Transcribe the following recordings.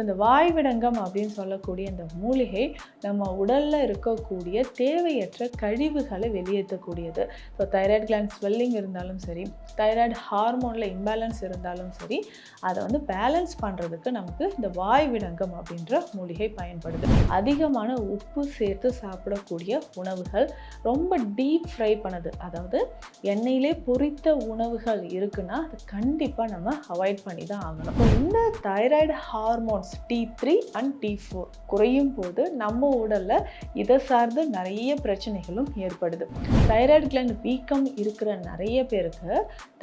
இந்த வாய்விடங்கம் அப்படின்னு சொல்லக்கூடிய இந்த மூலிகை நம்ம உடலில் இருக்கக்கூடிய தேவையற்ற கழிவுகளை வெளியேற்றக்கூடியது. ஸோ தைராய்டு கிளாண்ட் ஸ்வெல்லிங் இருந்தாலும் சரி, தைராய்டு ஹார்மோனில் இம்பேலன்ஸ் இருந்தாலும் சரி, அதை வந்து பேலன்ஸ் பண்ணுறதுக்கு நமக்கு இந்த வாய்விடங்கம் அப்படின்ற மூலிகை பயன்படுது. அதிகமான உப்பு சேர்த்து சாப்பிடக்கூடிய உணவுகள், ரொம்ப டீப் ஃப்ரை பண்ணது, அதாவது எண்ணெயிலே பொரித்த உணவுகள் இருக்குன்னா அது கண்டிப்பாக நம்ம அவாய்ட் பண்ணி தான் ஆகணும். இந்த thyroid hormones T3 and T4 குறையும் போது நம்ம உடலில் இதை சார்ந்து நிறைய பிரச்சனைகளும் ஏற்படுது. தைராய்டு கிளாண்ட் வீக்கம் இருக்கிற நிறைய பேருக்கு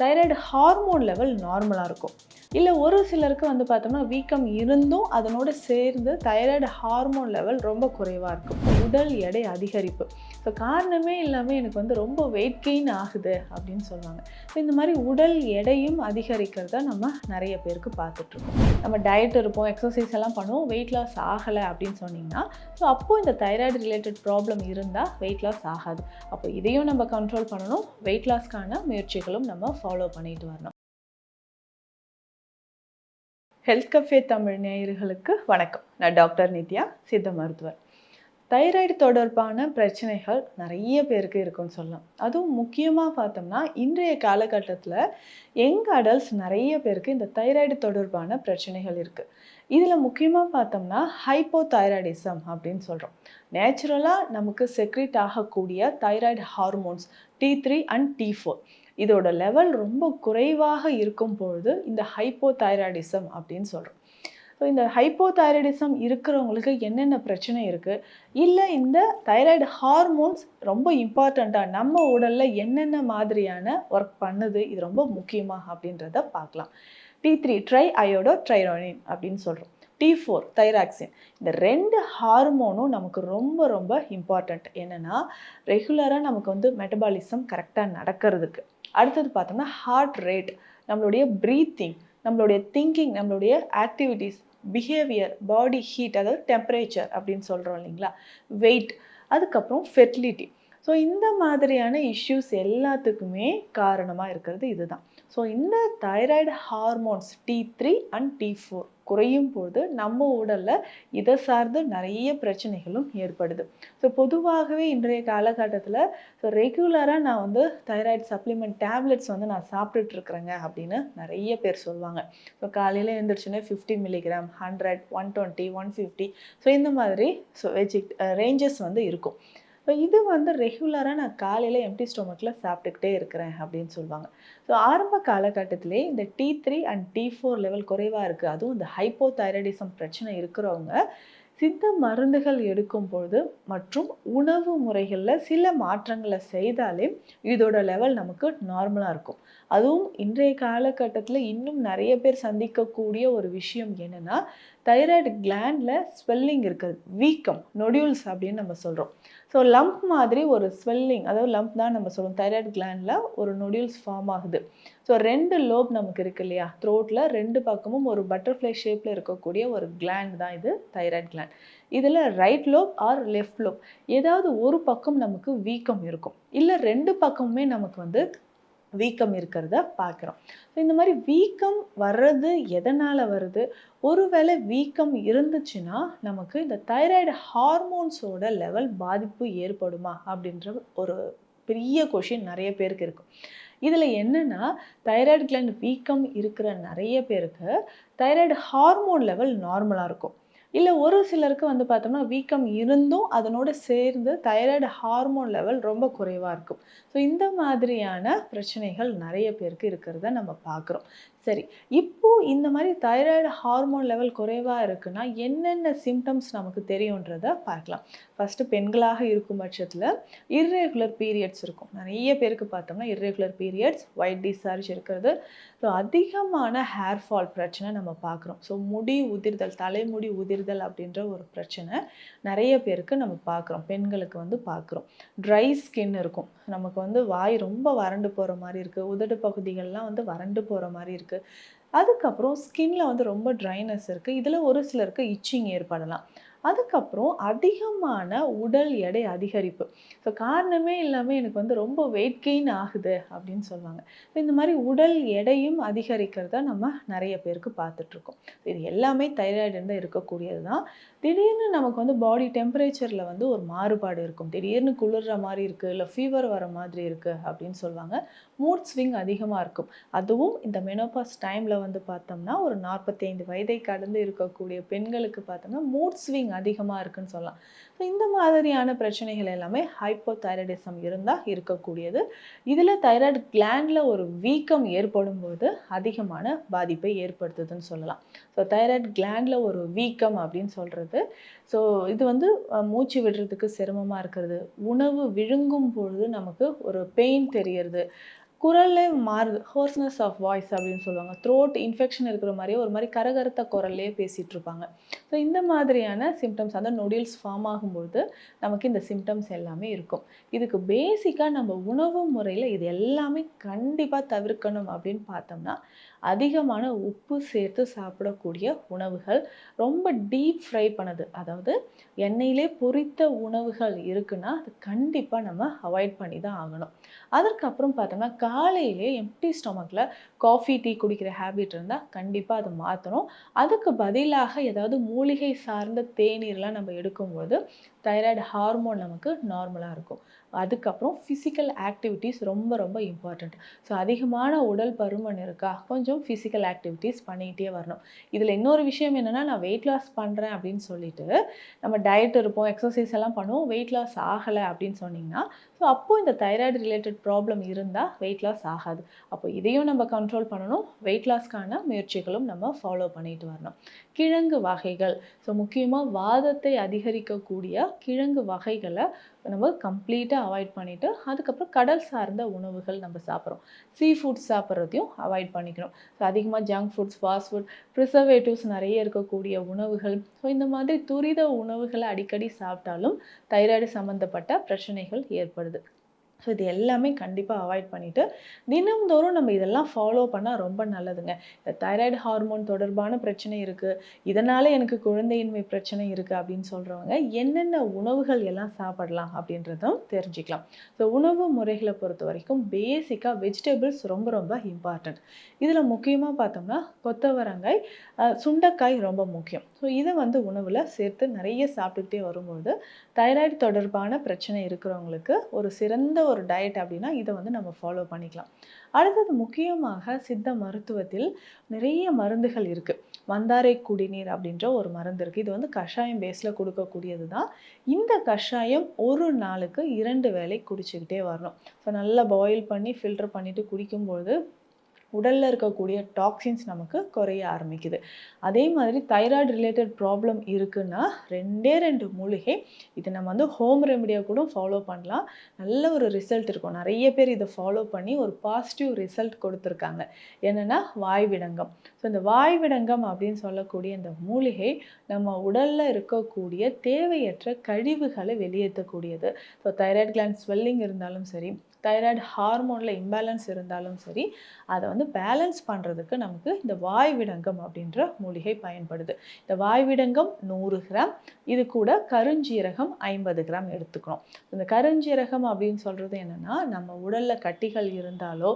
தைராய்டு ஹார்மோன் லெவல் நார்மலாக இருக்கும். இல்லை ஒரு சிலருக்கு வந்து பார்த்தோம்னா வீக்கம் இருந்தும் அதனோட சேர்ந்து தைராய்டு ஹார்மோன் லெவல் ரொம்ப குறைவாக இருக்கும். உடல் எடை அதிகரிப்பு, ஸோ காரணமே இல்லாமல் எனக்கு வந்து ரொம்ப வெயிட் கெயின் ஆகுது அப்படின்னு சொல்லுவாங்க. ஸோ இந்த மாதிரி உடல் எடையும் அதிகரிக்கிறத நம்ம நிறைய பேருக்கு பார்த்துட்ருக்கோம். நம்ம டயட் இருப்போம், எக்ஸசைஸ் எல்லாம் பண்ணுவோம், வெயிட் லாஸ் ஆகலை அப்படின்னு சொன்னிங்கன்னா, ஸோ அப்போது இந்த தைராய்டு ரிலேட்டட் ப்ராப்ளம் இருந்தால் வெயிட் லாஸ் ஆகாது. அப்போ இதையும் நம்ம கண்ட்ரோல் பண்ணணும், வெயிட் லாஸ்க்கான முயற்சிகளும் நம்ம ஃபாலோ பண்ணிட்டு வரணும். ஹெல்த் கஃபே தமிழ் நேயர்களுக்கு வணக்கம். நான் டாக்டர் நித்யா, சித்த மருத்துவர். தைராய்டு தொடர்பான பிரச்சனைகள் நிறைய பேருக்கு இருக்குன்னு சொல்லலாம். அதுவும் முக்கியமாக பார்த்தோம்னா இன்றைய காலகட்டத்தில் யங் அடல்ட்ஸ் நிறைய பேருக்கு இந்த தைராய்டு தொடர்பான பிரச்சனைகள் இருக்குது. இதில் முக்கியமாக பார்த்தோம்னா ஹைப்போதைராய்டிசம் அப்படின்னு சொல்கிறோம். நேச்சுரலாக நமக்கு செக்ரீட் ஆகக்கூடிய thyroid hormones T3 and T4 இதோட லெவல் ரொம்ப குறைவாக இருக்கும் பொழுது இந்த ஹைப்போதைராய்டிசம் அப்படின்னு சொல்கிறோம். ஸோ இந்த ஹைப்போதைராய்டிசம் இருக்கிறவங்களுக்கு என்னென்ன பிரச்சனை இருக்குது, இல்லை இந்த தைராய்டு ஹார்மோன்ஸ் ரொம்ப இம்பார்ட்டண்ட்டாக நம்ம உடலில் என்னென்ன மாதிரியான ஒர்க் பண்ணுது, இது ரொம்ப முக்கியமாக அப்படின்றத பார்க்கலாம். T3 ட்ரை அயோடோ ட்ரைரோனின் அப்படின்னு சொல்கிறோம். T4 thyroxine. இந்த ரெண்டு ஹார்மோனும் நமக்கு ரொம்ப ரொம்ப இம்பார்ட்டண்ட். என்னென்னா ரெகுலராக நமக்கு வந்து மெட்டபாலிசம் கரெக்டாக நடக்கிறதுக்கு. அடுத்தது பார்த்தோம்னா ஹார்ட் ரேட், நம்மளுடைய ப்ரீத்திங், நம்மளுடைய திங்கிங், நம்மளுடைய ஆக்டிவிட்டீஸ், பிஹேவியர், பாடி ஹீட், அதாவது டெம்பரேச்சர் அப்படின்னு சொல்கிறோம் இல்லைங்களா, வெயிட், அதுக்கப்புறம் ஃபெர்டிலிட்டி. ஸோ இந்த மாதிரியான இஷ்யூஸ் எல்லாத்துக்குமே காரணமாக இருக்கிறது இதுதான். ஸோ இந்த thyroid hormones T3 and T4 குறையும் போது நம்ம உடலில் இதை சார்ந்து நிறைய பிரச்சனைகளும் ஏற்படுது. ஸோ பொதுவாகவே இன்றைய காலகட்டத்தில் ஸோ ரெகுலராக நான் வந்து தைராய்டு சப்ளிமெண்ட் டேப்லெட்ஸ் வந்து நான் சாப்பிட்டுட்ருக்குறேங்க அப்படின்னு நிறைய பேர் சொல்லுவாங்க. ஸோ காலையில் எழுந்திரிச்சுன்னா 50 மில்லிகிராம், 100, 120, 150, ஸோ இந்த மாதிரி ரேஞ்சஸ் வந்து இருக்கும். ஸோ இது வந்து ரெகுலராக நான் காலையில் எம்டி ஸ்டொமக்கில் சாப்பிட்டுக்கிட்டே இருக்கிறேன் அப்படின்னு சொல்லுவாங்க. ஸோ ஆரம்ப காலகட்டத்திலே இந்த T3 அண்ட் T4 லெவல் குறைவாக இருக்குது, அதுவும் இந்த ஹைப்போதைராய்டிசம் பிரச்சனை இருக்கிறவங்க சித்த மருந்துகள் எடுக்கும் பொழுது மற்றும் உணவு முறைகளில் சில மாற்றங்களை செய்தாலே இதோட லெவல் நமக்கு நார்மலாக இருக்கும். அதுவும் இன்றைய காலகட்டத்தில் இன்னும் நிறைய பேர் சந்திக்கக்கூடிய ஒரு விஷயம் என்னென்னா தைராய்டு கிளாண்டில் ஸ்வெல்லிங் இருக்குது, வீக்கம், நொடியூல்ஸ் அப்படின்னு நம்ம சொல்கிறோம். ஸோ லம்ப் மாதிரி ஒரு ஸ்வெல்லிங், அதாவது லம்ப் தான் நம்ம சொல்லுவோம், தைராய்டு கிளாண்டில் ஒரு நொடியூல்ஸ் ஃபார்ம் ஆகுது. ஸோ 2 லோப் நமக்கு இருக்கு இல்லையா, த்ரோட்டில் 2 பக்கமும் ஒரு பட்டர்ஃப்ளை ஷேப்பில் இருக்கக்கூடிய ஒரு கிளாண்ட் தான் இது தைராய்டு கிளாண்ட். இதில் right lobe or left lobe ஏதாவது ஒரு பக்கம் நமக்கு வீக்கம் இருக்கும், இல்லை 2 பக்கமுமே நமக்கு வந்து வீக்கம் இருக்கிறத பார்க்குறோம். ஸோ இந்த மாதிரி வீக்கம் வர்றது எதனால் வருது, ஒருவேளை வீக்கம் இருந்துச்சுன்னா நமக்கு இந்த தைராய்டு ஹார்மோன்ஸோட லெவல் பாதிப்பு ஏற்படுமா அப்படின்ற ஒரு பெரிய கொஷின் நிறைய பேருக்கு இருக்கும். இதில் என்னென்னா தைராய்டு கிளாண்ட் வீக்கம் இருக்கிற நிறைய பேருக்கு தைராய்டு ஹார்மோன் லெவல் நார்மலாக இருக்கும். இல்லை ஒரு சிலருக்கு வந்து பார்த்தோம்னா வீக்கம் இருந்தும் அதனோட சேர்ந்து தைராய்டு ஹார்மோன் லெவல் ரொம்ப குறைவாக இருக்கும். ஸோ இந்த மாதிரியான பிரச்சனைகள் நிறைய பேருக்கு இருக்கிறத நம்ம பார்க்குறோம். சரி, இப்போது இந்த மாதிரி தைராய்டு ஹார்மோன் லெவல் குறைவாக இருக்குன்னா என்னென்ன சிம்டம்ஸ் நமக்கு தெரியுன்றதை பார்க்கலாம். ஃபஸ்ட்டு பெண்களாக இருக்கும் பட்சத்தில் இர்ரெகுலர் பீரியட்ஸ் இருக்கும். நிறைய பேருக்கு பார்த்தோம்னா இர்ரெகுலர் பீரியட்ஸ், ஒயிட் டிஸ்சார்ஜ் இருக்கிறது, ஸோ அதிகமான ஹேர் ஃபால் பிரச்சனை நம்ம பார்க்குறோம். ஸோ முடி உதிர்தல், தலைமுடி உதிர்தல் அப்படின்ற ஒரு பிரச்சனை நிறைய பேருக்கு நம்ம பார்க்குறோம், பெண்களுக்கு வந்து பார்க்குறோம். ட்ரை ஸ்கின் இருக்கும், நமக்கு வந்து வாய் ரொம்ப வறண்டு போகிற மாதிரி இருக்குது, உதடு பகுதிகள்லாம் வந்து வறண்டு போகிற மாதிரி இருக்குது. அதுக்கப்புறம் ஸ்கின்ல வந்து ரொம்ப ட்ரைனஸ் இருக்குது. இதில் ஒரு சிலருக்கு இச்சிங் ஏற்படலாம். அதுக்கப்புறம் அதிகமான உடல் எடை அதிகரிப்பு. ஸோ காரணமே இல்லாமல் எனக்கு வந்து ரொம்ப வெயிட் கெயின் ஆகுது அப்படின்னு சொல்லுவாங்க. ஸோ இந்த மாதிரி உடல் எடையும் அதிகரிக்கிறத நம்ம நிறைய பேருக்கு பார்த்துட்ருக்கோம். இது எல்லாமே தைராய்டு இருந்தால் இருக்கக்கூடியது தான். திடீர்னு நமக்கு வந்து பாடி டெம்பரேச்சரில் வந்து ஒரு மாறுபாடு இருக்கும். திடீர்னு குளிர்ற மாதிரி இருக்குது, இல்லை ஃபீவர் வர மாதிரி இருக்குது அப்படின்னு சொல்லுவாங்க. மூட் ஸ்விங் அதிகமாக இருக்கும். அதுவும் இந்த மெனோபாஸ் டைமில் வந்து பார்த்தோம்னா ஒரு 45 வயதை கடந்து இருக்கக்கூடிய பெண்களுக்கு பார்த்தோம்னா மூட் ஸ்விங் அதிகமாக இருக்குன்னு சொல்லலாம். ஸோ இந்த மாதிரியான பிரச்சனைகள் எல்லாமே ஹைப்போதைராய்டிசம் இருந்தால் இருக்கக்கூடியது. இதில் தைராய்டு கிளாண்டில் ஒரு வீக்கம் ஏற்படும்போது அதிகமான பாதிப்பை ஏற்படுத்துதுன்னு சொல்லலாம். ஸோ தைராய்டு கிளாண்டில் ஒரு வீக்கம் அப்படின்னு சொல்கிறது, ஸோ இது வந்து மூச்சு விடுறதுக்கு சிரமமாக இருக்கிறது, உணவு விழுங்கும் பொழுது நமக்கு ஒரு பெயின் தெரியறது, குரல்லே மாறுது, ஹோர்ஸ்னஸ் ஆஃப் வாய்ஸ் அப்படின்னு சொல்லுவாங்க. த்ரோட் இன்ஃபெக்ஷன் இருக்கிற மாதிரியே ஒரு மாதிரி கரகரத்த குரல்லே பேசிகிட்டு இருப்பாங்க. ஸோ இந்த மாதிரியான சிம்டம்ஸ், அந்த நொடில்ஸ் ஃபார்ம் ஆகும்பொழுது நமக்கு இந்த சிம்டம்ஸ் எல்லாமே இருக்கும். இதுக்கு பேசிக்காக நம்ம உணவு முறையில் இது எல்லாமே கண்டிப்பாக தவிர்க்கணும் அப்படின்னு பார்த்தோம்னா, அதிகமான உப்பு சேர்த்து சாப்பிடக்கூடிய உணவுகள், ரொம்ப டீப் ஃப்ரை பண்ணது, அதாவது எண்ணெயிலே பொரித்த உணவுகள் இருக்குன்னா அது கண்டிப்பாக நம்ம அவாய்ட் பண்ணி தான் ஆகணும். அதற்கப்புறம் பார்த்தோம்னா காலையிலே எம்ப்டி ஸ்டொமக்கில் காஃபி டீ குடிக்கிற ஹேபிட் இருந்தால் கண்டிப்பாக அதை மாற்றணும். அதுக்கு பதிலாக ஏதாவது மூலிகை சார்ந்த தேநீர்லாம் நம்ம எடுக்கும்போது தைராய்டு ஹார்மோன் நமக்கு நார்மலாக இருக்கும். அதுக்கப்புறம் ஃபிசிக்கல் ஆக்டிவிட்டீஸ் ரொம்ப ரொம்ப இம்பார்ட்டண்ட். ஸோ அதிகமான உடல் பருமன் இருக்கா, கொஞ்சம் ஃபிசிக்கல் ஆக்டிவிட்டீஸ் பண்ணிகிட்டே வரணும். இதில் இன்னொரு விஷயம் என்னென்னா, நான் வெயிட் லாஸ் பண்ணுறேன் அப்படின்னு சொல்லிட்டு நம்ம டயட் இருப்போம், எக்ஸசைஸ் எல்லாம் பண்ணுவோம், வெயிட் லாஸ் ஆகலை அப்படின்னு சொன்னிங்கன்னா, ஸோ அப்போது இந்த தைராய்டு ரிலேட்டட் ப்ராப்ளம் இருந்தால் வெயிட் லாஸ் ஆகாது. அப்போ இதையும் நம்ம கண்ட்ரோல் பண்ணணும், வெயிட் லாஸ்க்கான முயற்சிகளும் நம்ம ஃபாலோ பண்ணிட்டு வரணும். கிழங்கு வகைகள், ஸோ முக்கியமாக வாதத்தை அதிகரிக்கக்கூடிய கிழங்கு வகைகளை நம்ம கம்ப்ளீட்டாக அவாய்ட் பண்ணிவிட்டு அதுக்கப்புறம் கடல் சார்ந்த உணவுகள் நம்ம சாப்பிட்றோம். சீ ஃபுட்ஸ் சாப்பிட்றதையும் அவாய்ட் பண்ணிக்கணும். ஸோ அதிகமாக junk foods, fast food, preservatives நிறைய இருக்கக்கூடிய உணவுகள், ஸோ இந்த மாதிரி துரித உணவுகளை அடிக்கடி சாப்பிட்டாலும் தைராய்டு சம்மந்தப்பட்ட பிரச்சனைகள் ஏற்படுது. ஸோ இது எல்லாமே கண்டிப்பாக அவாய்ட் பண்ணிவிட்டு தினம்தோறும் நம்ம இதெல்லாம் ஃபாலோ பண்ணால் ரொம்ப நல்லதுங்க. இந்த தைராய்டு ஹார்மோன் தொடர்பான பிரச்சனை இருக்குது, இதனால் எனக்கு குழந்தையின்மை பிரச்சனை இருக்குது அப்படின்னு சொல்கிறவங்க என்னென்ன உணவுகள் எல்லாம் சாப்பிடலாம் அப்படின்றதும் தெரிஞ்சுக்கலாம். ஸோ உணவு முறைகளை பொறுத்த வரைக்கும் பேசிக்காக வெஜிடபிள்ஸ் ரொம்ப ரொம்ப இம்பார்ட்டண்ட். இதில் முக்கியமாக பார்த்தோம்னா கொத்தவரங்காய், சுண்டைக்காய் ரொம்ப முக்கியம். ஸோ இதை வந்து உணவில் சேர்த்து நிறைய சாப்பிட்டுக்கிட்டே வரும்போது தைராய்டு தொடர்பான பிரச்சனை இருக்கிறவங்களுக்கு ஒரு சிறந்த ஒரு டயட் அப்படின்னா இதை வந்து நம்ம ஃபாலோ பண்ணிக்கலாம். அடுத்தது முக்கியமாக சித்த மருத்துவத்தில் நிறைய மருந்துகள் இருக்குது. மந்தாரை குடிநீர் அப்படின்ற ஒரு மருந்து இருக்குது. இது வந்து கஷாயம் பேஸில் கொடுக்கக்கூடியது தான். இந்த கஷாயம் ஒரு நாளுக்கு 2 வேளை குடிச்சுக்கிட்டே வரணும். ஸோ நல்லா பாயில் பண்ணி ஃபில்டர் பண்ணிவிட்டு குடிக்கும்பொழுது உடலில் இருக்கக்கூடிய டாக்ஸின்ஸ் நமக்கு குறைய ஆரம்பிக்குது. அதே மாதிரி தைராய்டு ரிலேட்டட் ப்ராப்ளம் இருக்குன்னா 2 மூலிகை, இது நம்ம வந்து ஹோம் ரெமடியாக கூட ஃபாலோ பண்ணலாம். நல்ல ஒரு ரிசல்ட் இருக்கும். நிறைய பேர் இதை ஃபாலோ பண்ணி ஒரு பாசிட்டிவ் ரிசல்ட் கொடுத்துருக்காங்க. என்னென்னா வாய்விடங்கம். ஸோ இந்த வாய்விடங்கம் அப்படின்னு சொல்லக்கூடிய இந்த மூலிகை நம்ம உடலில் இருக்கக்கூடிய தேவையற்ற கழிவுகளை வெளியேற்றக்கூடியது. ஸோ தைராய்டு கிளாண்ட் ஸ்வெல்லிங் இருந்தாலும் சரி, தைராய்டு ஹார்மோனில் இம்பேலன்ஸ் இருந்தாலும் சரி, அதை வந்து பேலன்ஸ் பண்ணுறதுக்கு நமக்கு இந்த வாய்விடங்கம் அப்படின்ற மூலிகை பயன்படுது. இந்த வாய்விடங்கம் 100 கிராம், இது கூட கருஞ்சீரகம் 50 கிராம் எடுத்துக்கணும். இந்த கருஞ்சீரகம் அப்படின்னு சொல்கிறது என்னென்னா, நம்ம உடலில் கட்டிகள் இருந்தாலோ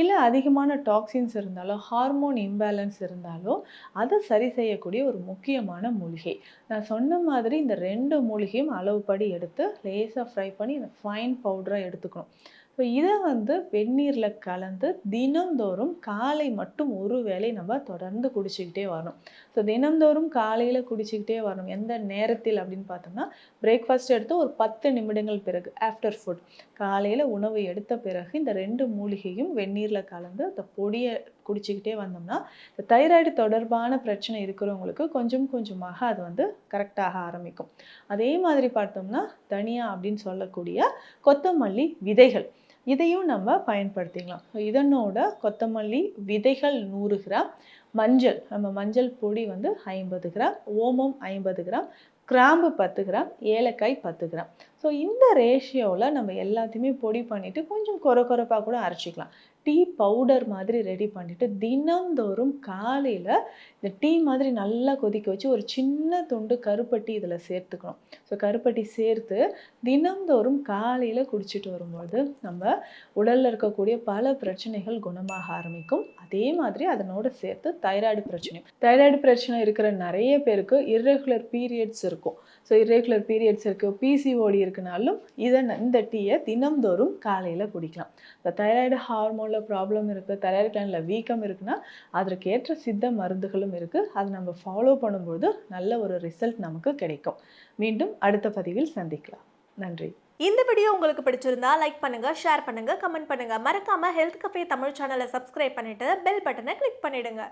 இல்லை அதிகமான டாக்ஸின்ஸ் இருந்தாலோ ஹார்மோன் இம்பேலன்ஸ் இருந்தாலோ அதை சரி செய்யக்கூடிய ஒரு முக்கியமான மூலிகை. நான் சொன்ன மாதிரி இந்த 2 மூலிகையும் அளவுப்படி எடுத்து லேசாக ஃப்ரை பண்ணி இந்த ஃபைன் பவுடராக எடுத்துக்கணும். ஸோ இதை வந்து வெந்நீரில் கலந்து தினந்தோறும் காலை மட்டும் ஒரு வேளை நம்ம தொடர்ந்து குடிச்சிக்கிட்டே வரணும். ஸோ தினந்தோறும் காலையில் குடிச்சிக்கிட்டே வரணும். எந்த நேரத்தில் அப்படின்னு பார்த்தோம்னா, பிரேக்ஃபாஸ்ட் எடுத்து ஒரு 10 நிமிடங்கள் பிறகு, ஆஃப்டர் ஃபுட், காலையில் உணவு எடுத்த பிறகு இந்த 2 மூலிகையும் வெந்நீரில் கலந்து அந்த பொடியை குடிச்சிக்கிட்டே வந்தோம்னா இந்த தைராய்டு தொடர்பான பிரச்சனை இருக்கிறவங்களுக்கு கொஞ்சம் கொஞ்சமாக அது வந்து கரெக்டாக ஆரம்பிக்கும். அதே மாதிரி பார்த்தோம்னா தனியா அப்படின்னு சொல்லக்கூடிய கொத்தமல்லி விதைகள், இதையும் நம்ம பயன்படுத்திக்கலாம். ஸோ இதனோட கொத்தமல்லி விதைகள் 100 கிராம், மஞ்சள், நம்ம மஞ்சள் பொடி வந்து 50 கிராம், ஓமம் 50 கிராம், கிராம்பு 10 கிராம், ஏலக்காய் 10 கிராம். ஸோ இந்த ரேஷியோவில் நம்ம எல்லாத்தையுமே பொடி பண்ணிவிட்டு கொஞ்சம் கொரப்பாக கூட அரைச்சிக்கலாம். டீ பவுடர் மாதிரி ரெடி பண்ணிவிட்டு தினம்தோறும் காலையில் இந்த டீ மாதிரி நல்லா கொதிக்க வச்சு ஒரு சின்ன துண்டு கருப்பட்டி இதில் சேர்த்துக்கணும். ஸோ கருப்பட்டி சேர்த்து தினம்தோறும் காலையில் குடிச்சிட்டு வரும்போது நம்ம உடலில் இருக்கக்கூடிய பல பிரச்சனைகள் குணமாக ஆரம்பிக்கும். அதே மாதிரி அதனோட சேர்த்து தைராய்டு பிரச்சனை இருக்கிற நிறைய பேருக்கு இர்ரெகுலர் பீரியட்ஸ் இருக்கும். ஸோ இர்ரெகுலர் பீரியட்ஸ் இருக்குது, பிசிஓடி இருக்குனாலும் இந்த டீயை தினம்தோறும் காலையில் குடிக்கலாம். இப்போ தைராய்டு ஹார்மோனில் ப்ராப்ளம் இருக்குது, தைராய்டு கிளாண்டில் வீக்கம் இருக்குன்னா அதற்கேற்ற சித்த மருந்துகளும் இருக்குது. அதை நம்ம ஃபாலோ பண்ணும்போது நல்ல ஒரு ரிசல்ட் நமக்கு கிடைக்கும். மீண்டும் அடுத்த பதிவில் சந்திக்கலாம். நன்றி. இந்த வீடியோ உங்களுக்கு பிடிச்சிருந்தா லைக் பண்ணுங்க, ஷேர் பண்ணுங்க, கமெண்ட் பண்ணுங்க. மறக்காம ஹெல்த் கஃபே தமிழ் சேனலை சப்ஸ்கிரைப் பண்ணிட்டு பெல் பட்டனை கிளிக் பண்ணிடுங்க.